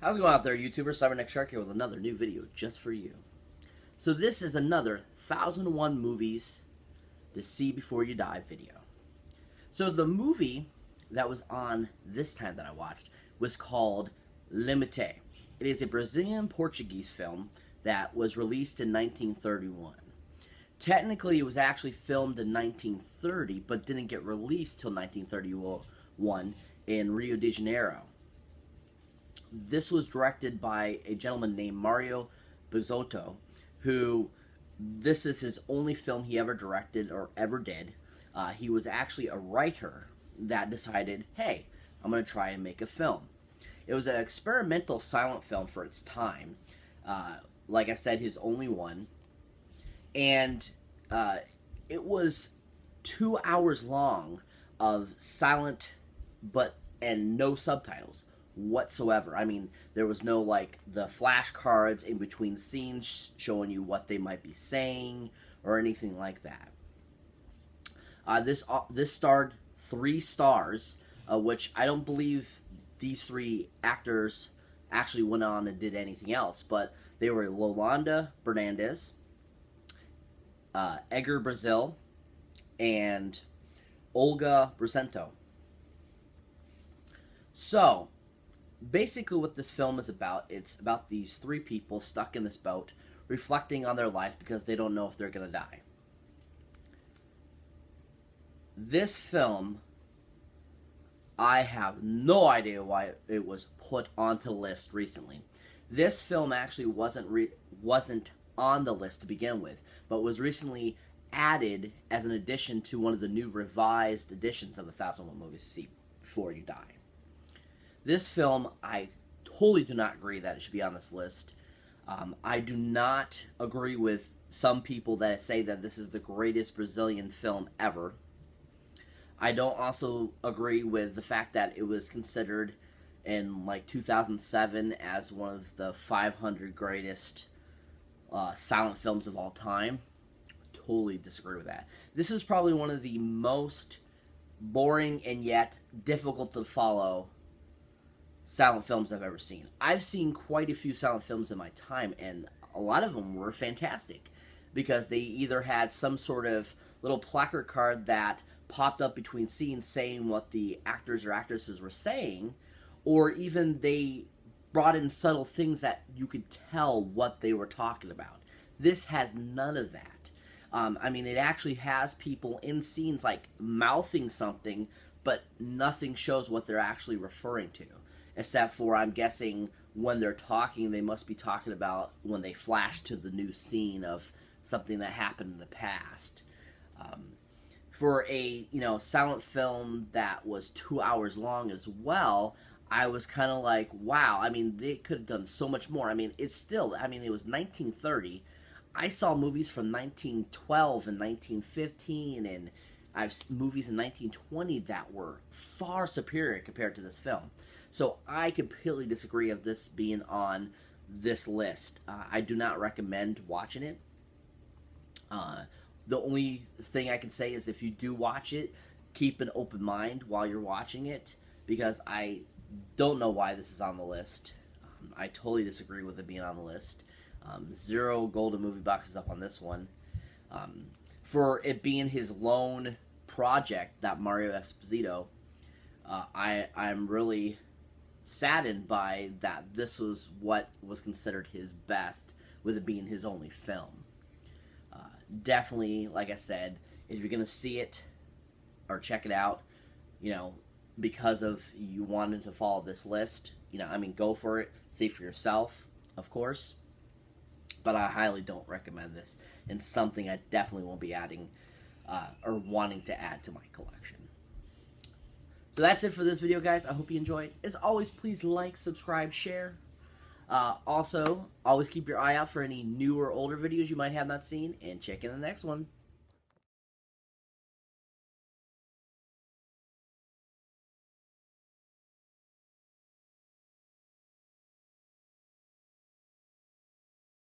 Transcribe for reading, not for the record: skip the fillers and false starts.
How's it going out there, YouTuber? Cyberneticshark here with another new video just for you. So this is another 1001 movies to see before you die video. So the movie that was on this time that I watched was called Limite. It is a Brazilian-Portuguese film that was released in 1931. Technically, it was actually filmed in 1930, but didn't get released till 1931 in Rio de Janeiro. This was directed by a gentleman named Mario Bizotto, who this is his only film he ever directed or ever did. He was actually a writer that decided, hey, I'm going to try and make a film. It was an experimental silent film for its time. Like I said, his only one. And it was 2 hours long of silent and no subtitles whatsoever. I mean, there was no like the flashcards in between scenes showing you what they might be saying or anything like that. This starred 3 stars, which I don't believe these 3 actors actually went on and did anything else, but they were Yolanda Bernardes, Edgar Brazil, and Olga Bracento. So, basically what this film is about, it's about these 3 people stuck in this boat, reflecting on their life because they don't know if they're going to die. This film, I have no idea why it was put onto the list recently. This film actually wasn't on the list to begin with, but was recently added as an addition to one of the new revised editions of 1001 Movies to See Before You Die. This film, I totally do not agree that it should be on this list. I do not agree with some people that say that this is the greatest Brazilian film ever. I don't also agree with the fact that it was considered in like 2007 as one of the 500 greatest silent films of all time. Totally disagree with that. This is probably one of the most boring and yet difficult to follow silent films I've ever seen. I've seen quite a few silent films in my time, and a lot of them were fantastic because they either had some sort of little placard card that popped up between scenes saying what the actors or actresses were saying, or even they brought in subtle things that you could tell what they were talking about. This has none of that. I mean, it actually has people in scenes like mouthing something, but nothing shows what they're actually referring to. Except for, I'm guessing, when they're talking, they must be talking about when they flash to the new scene of something that happened in the past. For a, silent film that was 2 hours long as well, I was kind of like, wow, I mean, they could have done so much more. I mean, it was 1930. I saw movies from 1912 and 1915, and I've movies in 1920 that were far superior compared to this film. So I completely disagree of this being on this list. I do not recommend watching it. The only thing I can say is if you do watch it, keep an open mind while you're watching it, because I don't know why this is on the list. I totally disagree with it being on the list. 0 golden movie boxes up on this one. For it being his lone project, that Mario Esposito, I'm really saddened by that this was what was considered his best, with it being his only film. Definitely, like I said, if you're going to see it or check it out, because of you wanting to follow this list, go for it. See for yourself, of course. But I highly don't recommend this, and something I definitely won't be adding or wanting to add to my collection. So that's it for this video, guys. I hope you enjoyed. As always, please like, subscribe, share. Also, always keep your eye out for any newer or older videos you might have not seen, and check in the next one.